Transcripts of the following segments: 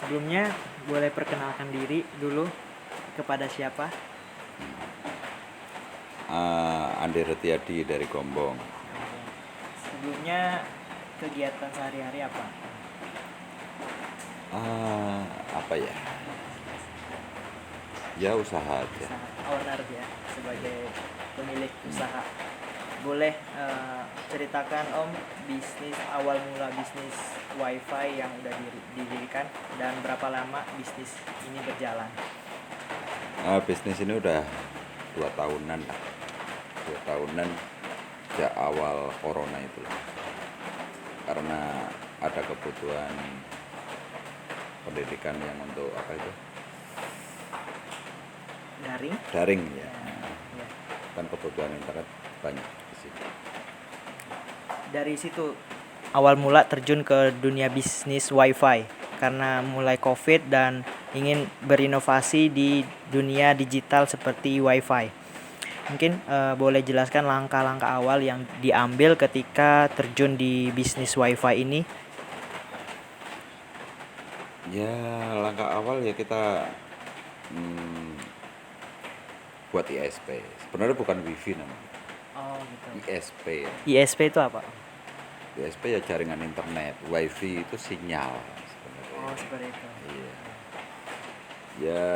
Sebelumnya boleh perkenalkan diri dulu kepada siapa? Andi Retiadi dari Gombong. Sebelumnya kegiatan sehari-hari apa? Apa ya? Ya usaha aja. Owner ya, sebagai pemilik usaha. Boleh ceritakan Om bisnis awal mula bisnis WiFi yang udah didirikan dan berapa lama bisnis ini berjalan? Bisnis ini udah 2 tahunan lah. 2 tahunan sejak awal corona itu lah. Karena ada kebutuhan pendidikan yang untuk apa itu? Daring? Ya. Ya. Kan kebutuhan internet banyak di sini. Dari situ awal mula terjun ke dunia bisnis WiFi karena mulai COVID dan ingin berinovasi di dunia digital seperti WiFi. Mungkin boleh jelaskan langkah-langkah awal yang diambil ketika terjun di bisnis WiFi ini? Ya langkah awal ya kita buat ISP. Sebenarnya bukan WiFi namanya. Oh gitu. ISP ya. ISP itu apa? ISP ya jaringan internet, WiFi itu sinyal sebenarnya. Oh seperti itu. Iya. Ya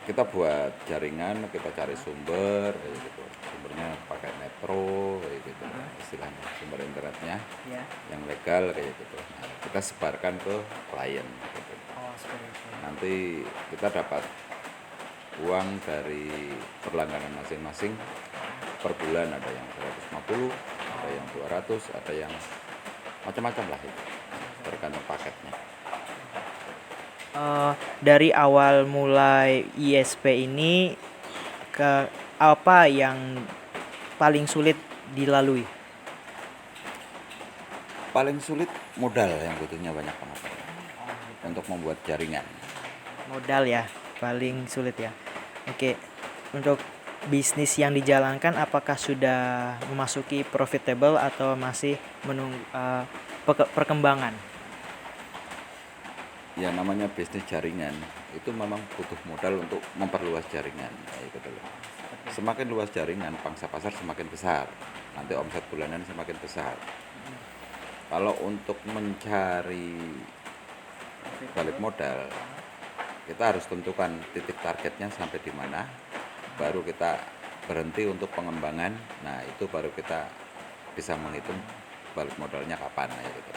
kita buat jaringan, kita cari sumber kayak gitu. Sumbernya pakai metro kayak gitu. Istilahnya sumber internetnya Ya. yang legal kayak gitu. Nah, kita sebarkan ke klien gitu. Oh seperti itu. Nanti kita dapat uang dari berlangganan masing-masing per bulan, ada yang 150, ada yang 200, ada yang macam-macam lah itu, tergantung paketnya. Dari awal mulai ISP ini ke apa yang paling sulit dilalui? Paling sulit modal yang butuhnya banyak banget untuk membuat jaringan. Modal ya, paling sulit ya. Oke, untuk bisnis yang dijalankan apakah sudah memasuki profitable atau masih menunggu perkembangan? Ya namanya bisnis jaringan itu memang butuh modal untuk memperluas jaringan kayak gitu loh. Semakin luas jaringan, pangsa pasar semakin besar, nanti omset bulanan semakin besar. Kalau untuk mencari balik modal, kita harus tentukan titik targetnya sampai di mana, baru kita berhenti untuk pengembangan. Nah itu baru kita bisa menghitung balik modalnya kapan ya gitu.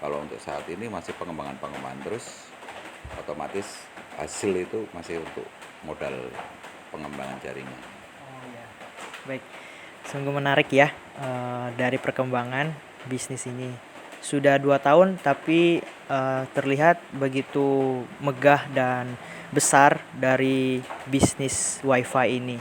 Kalau untuk saat ini masih pengembangan terus, otomatis hasil itu masih untuk modal pengembangan jaringan. Oh ya, baik. Sungguh menarik ya dari perkembangan bisnis ini. Sudah 2 tahun tapi terlihat begitu megah dan besar dari bisnis WiFi ini.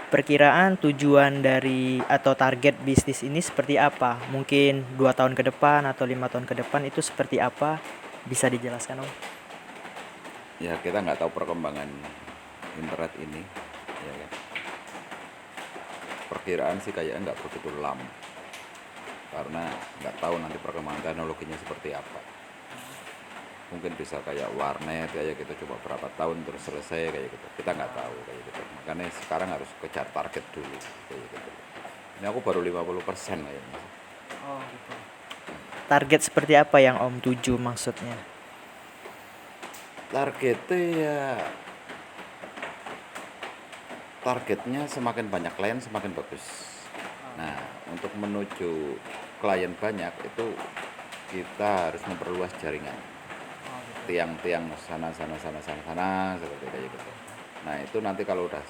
Perkiraan tujuan dari atau target bisnis ini seperti apa? Mungkin 2 tahun ke depan atau 5 tahun ke depan itu seperti apa? Bisa dijelaskan Om? Ya kita nggak tahu perkembangan internet ini, ya kan. Perkiraan sih kayaknya nggak begitu lama, karena nggak tahu nanti perkembangan teknologinya seperti apa. Mungkin bisa kayak warnet kayak gitu, coba berapa tahun terus selesai kayak gitu, kita nggak tahu kayak gitu. Makanya sekarang harus kejar target dulu kayak gitu. Ini aku baru 50% kayaknya. Oh gitu. Target seperti apa yang Om tuju maksudnya? Targetnya semakin banyak klien semakin bagus. Nah untuk menuju klien banyak itu kita harus memperluas jaringan, tiang-tiang sana seperti kayak gitu. Nah itu nanti kalau udah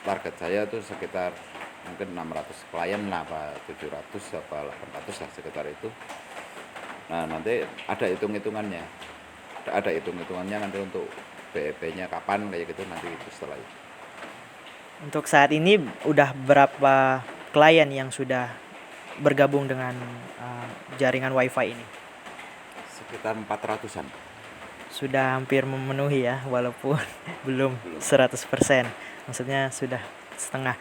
target saya tuh sekitar mungkin 600 klien lah, apa 700 apa 800 lah sekitar itu. Nah nanti ada hitung-hitungannya nanti untuk BEP-nya kapan kayak gitu, nanti itu setelah itu. Untuk saat ini udah berapa klien yang sudah bergabung dengan jaringan WiFi ini? Sekitar 400-an. Sudah hampir memenuhi ya, walaupun belum 100%. Maksudnya sudah setengah.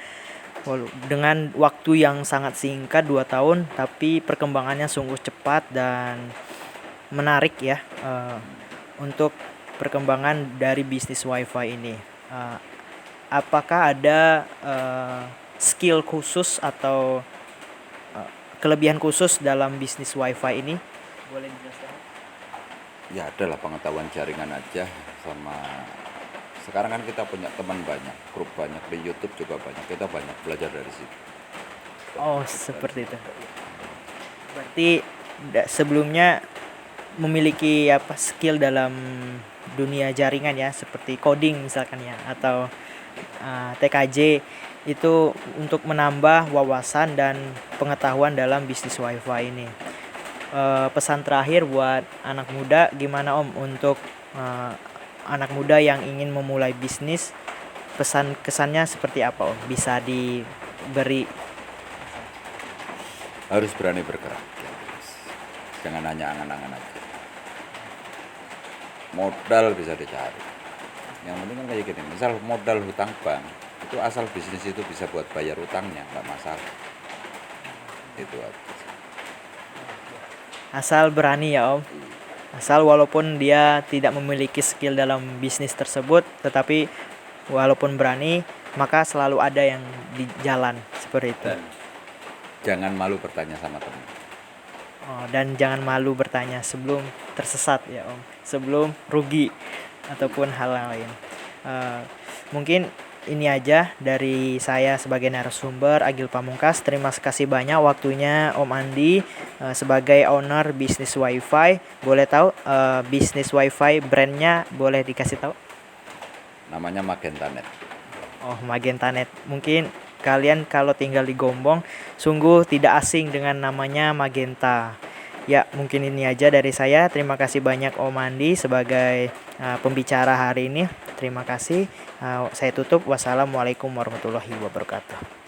Dengan waktu yang sangat singkat 2 tahun, tapi perkembangannya sungguh cepat dan menarik ya. untuk perkembangan dari bisnis WiFi ini. Eh, apakah ada skill khusus atau kelebihan khusus dalam bisnis WiFi ini? Boleh dijelaskan? Ya adalah pengetahuan jaringan aja, sama sekarang kan kita punya teman banyak, grup banyak di YouTube juga banyak, kita banyak belajar dari situ. Oh, seperti itu. Berarti sebelumnya memiliki apa skill dalam dunia jaringan ya, seperti coding misalkan ya, atau TKJ itu untuk menambah wawasan dan pengetahuan dalam bisnis WiFi ini. Pesan terakhir buat anak muda gimana Om untuk anak muda yang ingin memulai bisnis, pesan kesannya seperti apa Om? Bisa diberi. Harus berani bergerak, jangan hanya angan-angan aja. Modal bisa dicari, yang penting kan kayak gini, misal modal hutang bank itu, asal bisnis itu bisa buat bayar utangnya nggak masalah, itu aja. Asal berani ya Om. Asal walaupun dia tidak memiliki skill dalam bisnis tersebut, tetapi walaupun berani, maka selalu ada yang di jalan seperti itu. Dan jangan malu bertanya sama teman. Oh, dan jangan malu bertanya sebelum tersesat ya Om, sebelum rugi ataupun hal lain. Mungkin ini aja dari saya sebagai narasumber Agil Pamungkas. Terima kasih banyak waktunya Om Andi sebagai owner bisnis WiFi. Boleh tahu bisnis WiFi brandnya boleh dikasih tahu? Namanya Magentanet. Oh, Magentanet. Mungkin kalian kalau tinggal di Gombong sungguh tidak asing dengan namanya Magenta. Ya, mungkin ini aja dari saya. Terima kasih banyak Om Andi sebagai pembicara hari ini. Terima kasih. Saya tutup. Wassalamualaikum warahmatullahi wabarakatuh.